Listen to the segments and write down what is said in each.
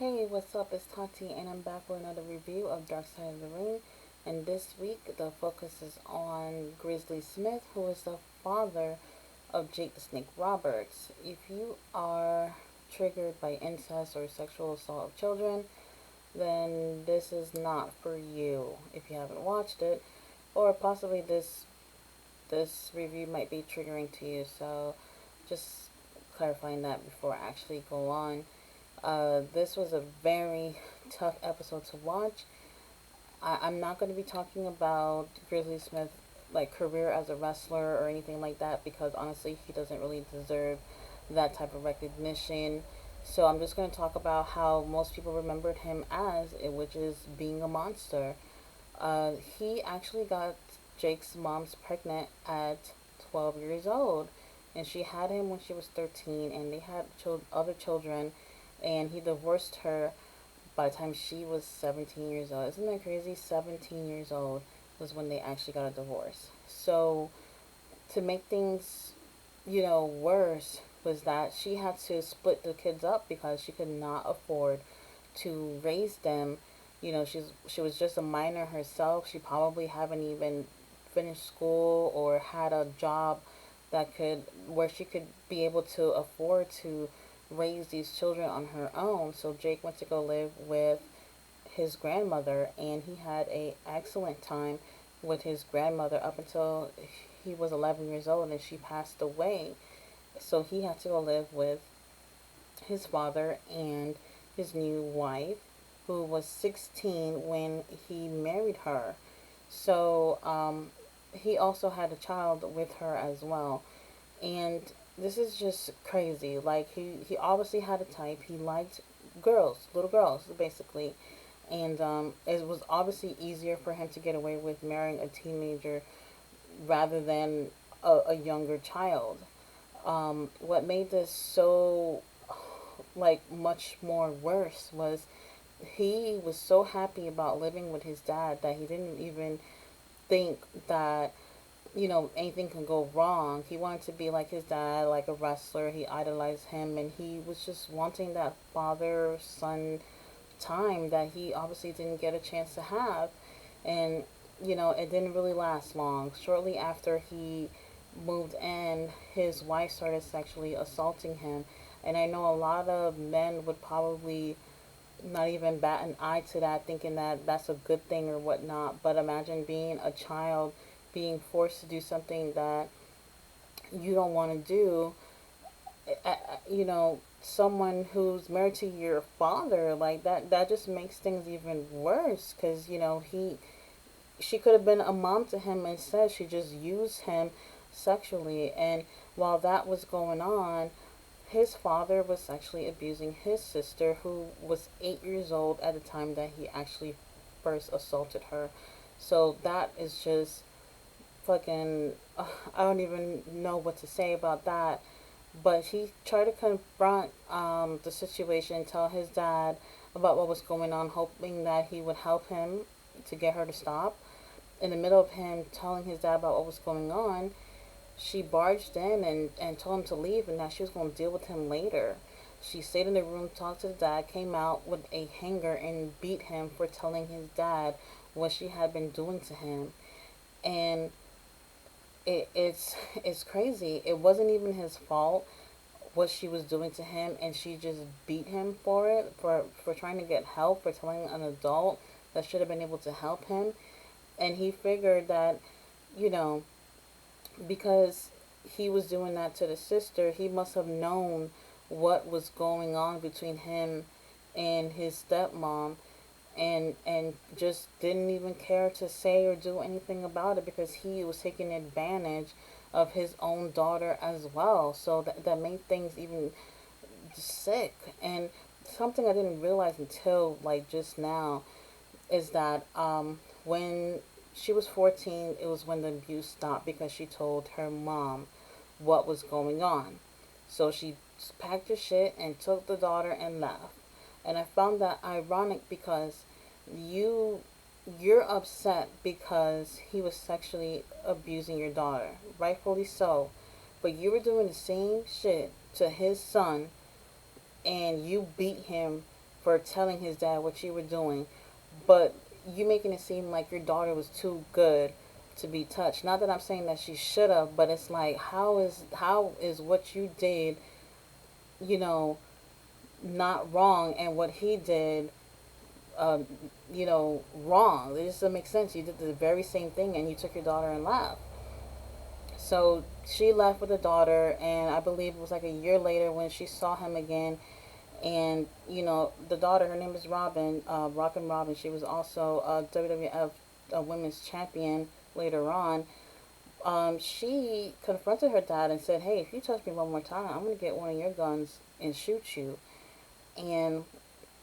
Hey, what's up? It's Tati, and I'm back with another review of Dark Side of the Ring. And this week, the focus is on Grizzly Smith, who is the father of Jake the Snake Roberts. If you are triggered by incest or sexual assault of children, then this is not for you if you haven't watched it, or possibly this review might be triggering to you. So, just clarifying that before I actually go on. This was a very tough episode to watch. I'm not going to be talking about Grizzly Smith like career as a wrestler or anything like that because honestly he doesn't really deserve that type of recognition. So I'm just going to talk about how most people remembered him as, which is being a monster. He actually got Jake's mom's pregnant at 12 years old, and she had him when she was 13, and they had other children, and he divorced her by the time she was 17 years old. Isn't that crazy? 17 years old was when they actually got a divorce. So, to make things, worse, was that she had to split the kids up because she could not afford to raise them. She was just a minor herself. She probably haven't even finished school or had a job that could where she could be able to afford to raise these children on her own. So Jake went to go live with his grandmother, and he had a excellent time with his grandmother up until he was 11 years old and she passed away. So he had to go live with his father and his new wife, who was 16 when he married her. So he also had a child with her as well. And this is just crazy. Like, he obviously had a type. He liked girls, little girls, basically. And it was obviously easier for him to get away with marrying a teenager rather than a younger child. What made this so like much more worse was he was so happy about living with his dad that he didn't even think that anything can go wrong. He wanted to be like his dad, like a wrestler. He idolized him, and he was just wanting that father son time that he obviously didn't get a chance to have. And it didn't really last long. Shortly after he moved in, his wife started sexually assaulting him. And I know a lot of men would probably not even bat an eye to that, thinking that that's a good thing or whatnot. But imagine being a child being forced to do something that you don't want to do. Someone who's married to your father, like that just makes things even worse because she could have been a mom to him. Instead, she just used him sexually. And while that was going on, his father was sexually abusing his sister, who was 8 years old at the time that he actually first assaulted her. So that is just fucking. I don't even know what to say about that. But he tried to confront the situation, tell his dad about what was going on, hoping that he would help him to get her to stop. In the middle of him telling his dad about what was going on, she barged in and told him to leave and that she was going to deal with him later. She stayed in the room, talked to the dad, came out with a hanger and beat him for telling his dad what she had been doing to him. And it's crazy. It wasn't even his fault what she was doing to him, and she just beat him for it, for trying to get help, for telling an adult that should have been able to help him. And he figured that, you know, because he was doing that to the sister, he must have known what was going on between him and his stepmom, and just didn't even care to say or do anything about it because he was taking advantage of his own daughter as well. So that made things even sick. And something I didn't realize until like just now is that when she was 14, it was when the abuse stopped because she told her mom what was going on. So she packed her shit and took the daughter and left. And I found that ironic because you you're upset because he was sexually abusing your daughter, rightfully so. But you were doing the same shit to his son, and you beat him for telling his dad what you were doing, but you making it seem like your daughter was too good to be touched. Not that I'm saying that she should have, but it's like how is what you did, you know, not wrong, and what he did, um, wrong. It just doesn't make sense. You did the very same thing, and you took your daughter and left. So she left with the daughter, and I believe it was like a year later when she saw him again. And the daughter, her name is Robin, Rockin' Robin. She was also a WWF Women's Champion later on. She confronted her dad and said, "Hey, if you touch me one more time, I'm gonna get one of your guns and shoot you." And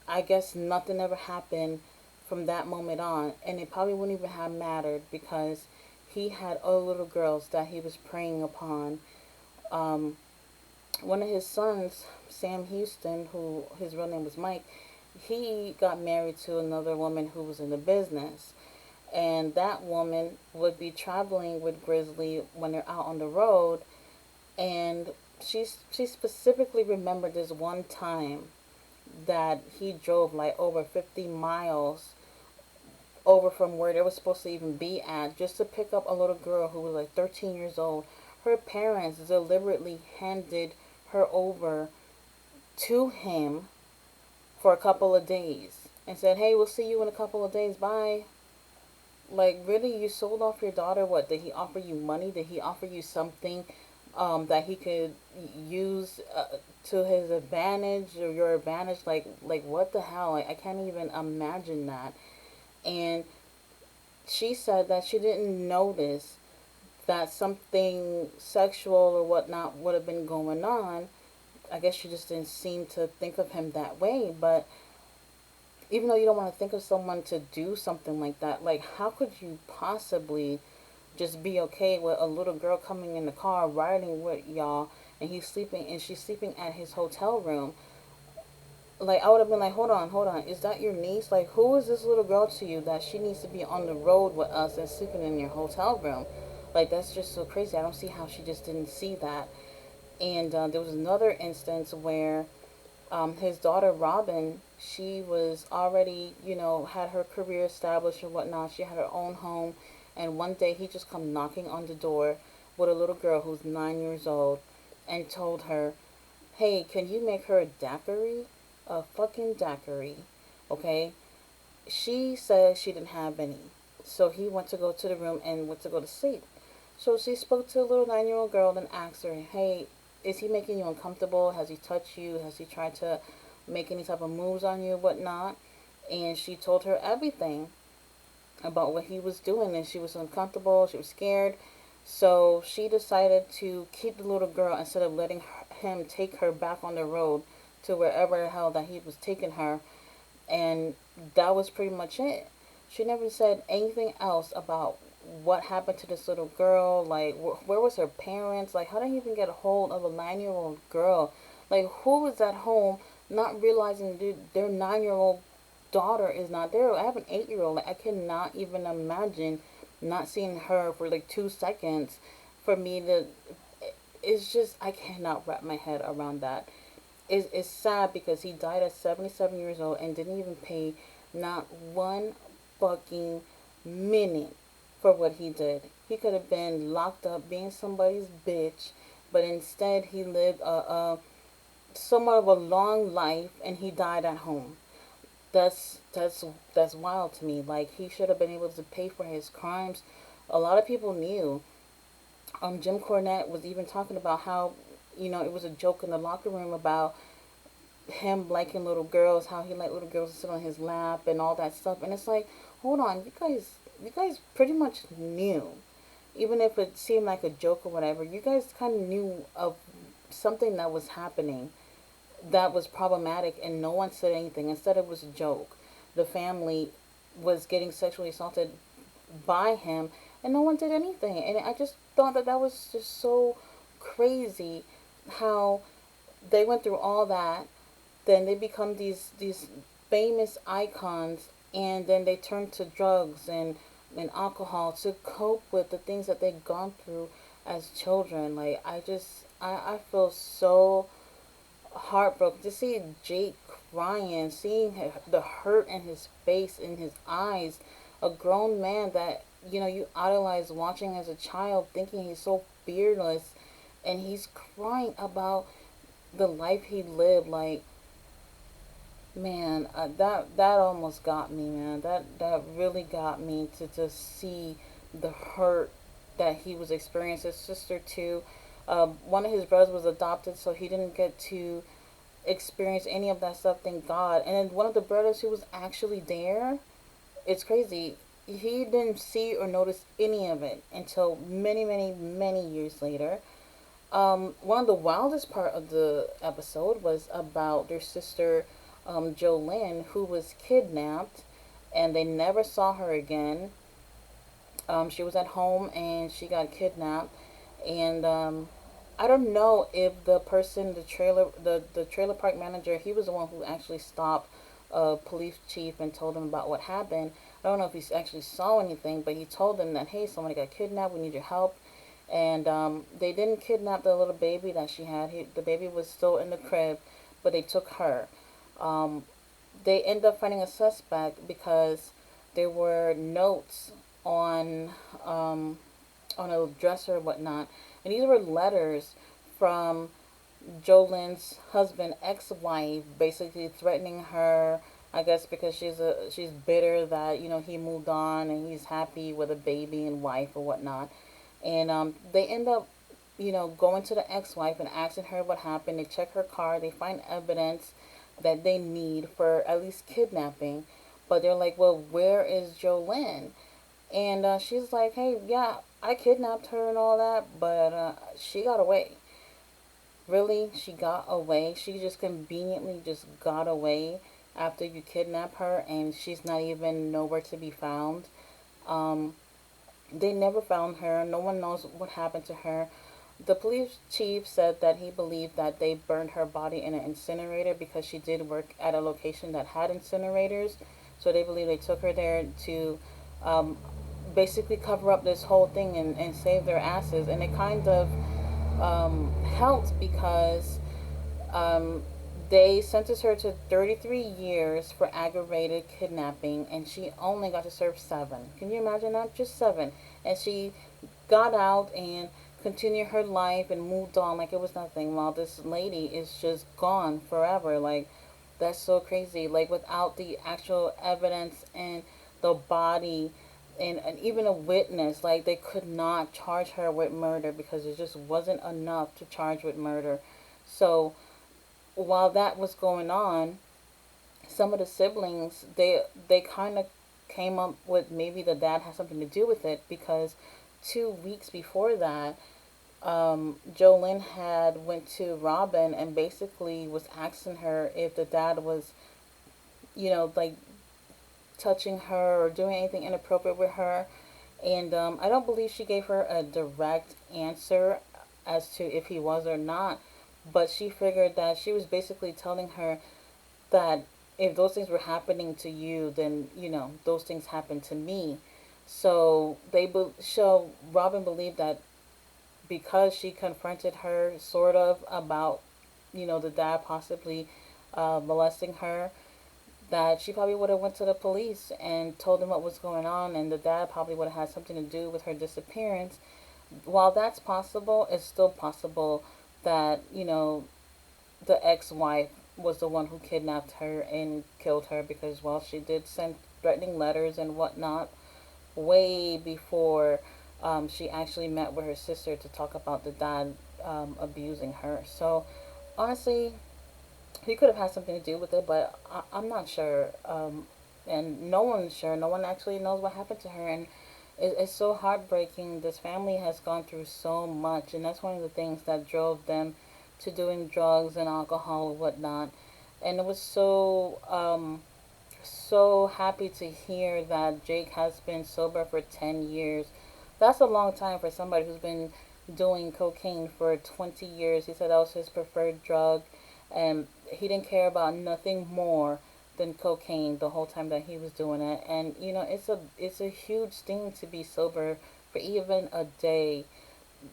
I guess nothing ever happened from that moment on, and it probably wouldn't even have mattered because he had other little girls that he was preying upon. Um, One of his sons, Sam Houston, who his real name was Mike, he got married to another woman who was in the business. And that woman would be traveling with Grizzly when they're out on the road. And she specifically remembered this one time that he drove like over 50 miles over from where they were supposed to even be at just to pick up a little girl who was like 13 years old. Her parents deliberately handed her over to him for a couple of days and said, "Hey, we'll see you in a couple of days. Bye." Like, really, you sold off your daughter? What, did he offer you money? Did he offer you something that he could use to his advantage or your advantage? Like what the hell? I can't even imagine that. And she said that she didn't notice that something sexual or whatnot would have been going on. I guess she just didn't seem to think of him that way. But even though you don't want to think of someone to do something like that, like, how could you possibly just be okay with a little girl coming in the car riding with y'all, and he's sleeping and she's sleeping at his hotel room? Like, I would have been like, hold on, is that your niece? Like, who is this little girl to you that she needs to be on the road with us and sleeping in your hotel room? Like, that's just so crazy. I don't see how she just didn't see that. And there was another instance where his daughter Robin, she was already, had her career established and whatnot. She had her own home, and one day he just come knocking on the door with a little girl who's 9 years old, and told her, "Hey, can you make her a daiquiri, a fucking daiquiri, okay?" She said she didn't have any, so he went to go to the room and went to go to sleep. So she spoke to the little 9-year-old girl and asked her, "Hey, is he making you uncomfortable? Has he touched you? Has he tried to make any type of moves on you, whatnot?" And she told her everything about what he was doing, and she was uncomfortable. She was scared. So she decided to keep the little girl instead of letting him take her back on the road to wherever the hell that he was taking her. And that was pretty much it. She never said anything else about what happened to this little girl. Like, where was her parents? Like, how did he even get a hold of a 9-year-old girl? Like, who was at home not realizing their 9-year-old daughter is not there? I have an 8-year-old. Like, I cannot even imagine not seeing her for like 2 seconds. For me to, it's just, I cannot wrap my head around that. It's sad because he died at 77 years old and didn't even pay not one fucking minute for what he did. He could have been locked up being somebody's bitch, but instead he lived a somewhat of a long life, and he died at home. That's wild to me. Like, he should have been able to pay for his crimes. A lot of people knew. Jim Cornette was even talking about how, it was a joke in the locker room about him liking little girls, how he liked little girls to sit on his lap and all that stuff. And it's like, hold on, you guys pretty much knew. Even if it seemed like a joke or whatever, you guys kind of knew of something that was happening that was problematic, and no one said anything. Instead, it was a joke. The family was getting sexually assaulted by him, and no one did anything. And I just thought that was just so crazy how they went through all that. Then they become these famous icons, and then they turn to drugs and alcohol to cope with the things that they've gone through as children. Like, I feel so heartbroken to see Jake crying, seeing the hurt in his face, in his eyes. A grown man that, you idolize watching as a child, thinking he's so fearless, and he's crying about the life he lived. Like, man, that almost got me, man. That really got me to just see the hurt that he was experiencing. His sister too. One of his brothers was adopted, so he didn't get to experience any of that stuff. Thank God. And then one of the brothers who was actually there, it's crazy. He didn't see or notice any of it until many, many, many years later. One of the wildest part of the episode was about their sister, Jolynne, who was kidnapped, and they never saw her again. She was at home and she got kidnapped, and I don't know if the person, the trailer park manager, he was the one who actually stopped police chief and told him about what happened. I don't know if he actually saw anything, but he told them that, hey, somebody got kidnapped. We need your help. And they didn't kidnap the little baby that she had. The baby was still in the crib, but they took her. Um, they end up finding a suspect because there were notes on um, on a dresser or whatnot, and these were letters from Jolynne's husband, ex-wife, basically threatening her. I guess because she's bitter that he moved on and he's happy with a baby and wife or whatnot, and they end up going to the ex-wife and asking her what happened. They check her car. They find evidence that they need for at least kidnapping, but they're like, well, where is Jolynne? And she's like, hey, yeah, I kidnapped her and all that, but she got away. Really, she got away. She just conveniently just got away after you kidnap her, and she's not even nowhere to be found. Um, they never found her. No one knows what happened to her. The police chief said that he believed that they burned her body in an incinerator because she did work at a location that had incinerators. So they believe they took her there to um, basically cover up this whole thing and save their asses. And it kind of helped because um, they sentenced her to 33 years for aggravated kidnapping, and she only got to serve 7. Can you imagine that? Just 7. And she got out and continued her life and moved on like it was nothing, while this lady is just gone forever. Like, that's so crazy. Like, without the actual evidence and the body and even a witness, like, they could not charge her with murder because it just wasn't enough to charge with murder. So while that was going on, some of the siblings, they kind of came up with maybe the dad had something to do with it, because 2 weeks before that, Jolynne had went to Robin and basically was asking her if the dad was, like, touching her or doing anything inappropriate with her. And I don't believe she gave her a direct answer as to if he was or not, but she figured that she was basically telling her that if those things were happening to you, then those things happened to me. So Robin believed that because she confronted her sort of about the dad possibly molesting her, that she probably would have went to the police and told them what was going on, and the dad probably would have had something to do with her disappearance. While that's possible, it's still possible that the ex-wife was the one who kidnapped her and killed her, because, well, she did send threatening letters and whatnot way before she actually met with her sister to talk about the dad abusing her. So honestly, he could have had something to do with it, but I'm not sure. And no one's sure. No one actually knows what happened to her, and it's so heartbreaking. This family has gone through so much, and that's one of the things that drove them to doing drugs and alcohol and whatnot. And it was so happy to hear that Jake has been sober for 10 years. That's a long time for somebody who's been doing cocaine for 20 years. He said that was his preferred drug, and he didn't care about nothing more than cocaine the whole time that he was doing it. And it's a huge thing to be sober for even a day.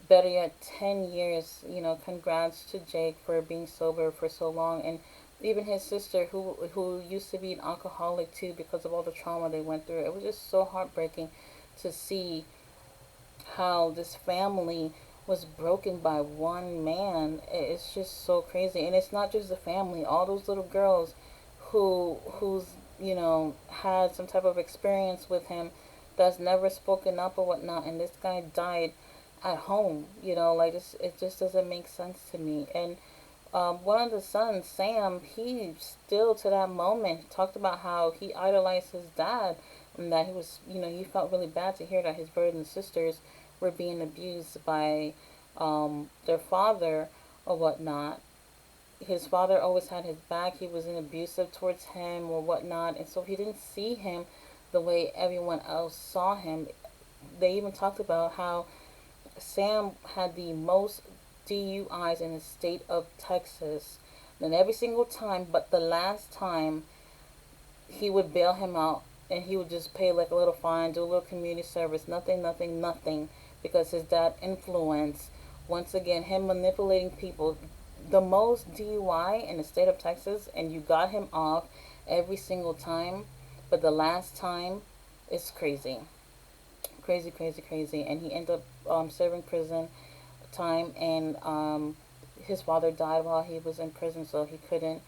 Better yet, 10 years. Congrats to Jake for being sober for so long. And even his sister, who used to be an alcoholic too, because of all the trauma they went through. It was just so heartbreaking to see how this family was broken by one man. It's just so crazy. And it's not just the family, all those little girls who's had some type of experience with him, that's never spoken up or whatnot, and this guy died at home. Like, this, it just doesn't make sense to me. And one of the sons, Sam, he still to that moment talked about how he idolized his dad, and that he was, he felt really bad to hear that his brothers and sisters were being abused by their father or whatnot. His father always had his back. He wasn't abusive towards him or whatnot, and so he didn't see him the way everyone else saw him. They even talked about how Sam had the most DUIs in the state of Texas. And every single time, but the last time, he would bail him out, and he would just pay like a little fine, do a little community service, nothing, nothing, nothing, because his dad influence, once again, him manipulating people. The most DUI in the state of Texas, and you got him off every single time, but the last time, it's crazy. Crazy, crazy, crazy. And he ended up serving prison time, and his father died while he was in prison, so he couldn't,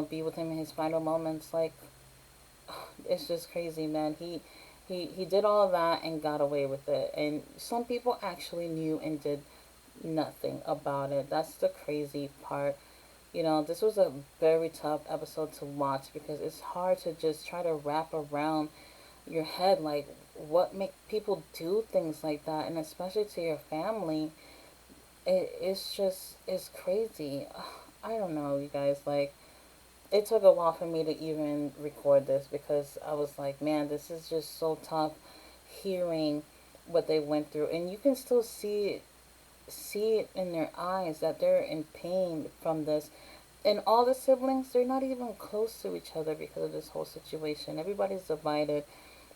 be with him in his final moments. Like, it's just crazy, man. He did all of that and got away with it, and some people actually knew and did nothing about it. That's the crazy part. This was a very tough episode to watch, because it's hard to just try to wrap around your head, like, what make people do things like that, and especially to your family. It's crazy. I don't know, you guys. Like, it took a while for me to even record this, because I was like, man, this is just so tough, hearing what they went through, and you can still see it in their eyes that they're in pain from this. And all the siblings, they're not even close to each other because of this whole situation. Everybody's divided,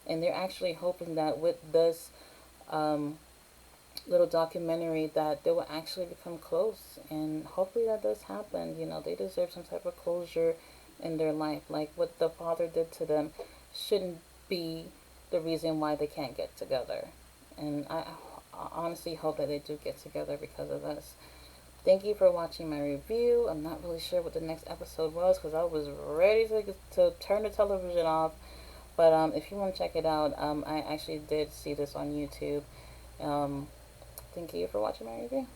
and they're actually hoping that with this um, little documentary, that they will actually become close, and hopefully that does happen. They deserve some type of closure in their life. Like, what the father did to them shouldn't be the reason why they can't get together. And I honestly hope that they do get together because of this. Thank you for watching my review. I'm not really sure what the next episode was, because I was ready to turn the television off. But if you want to check it out, I actually did see this on YouTube. Um, Thank you for watching my review.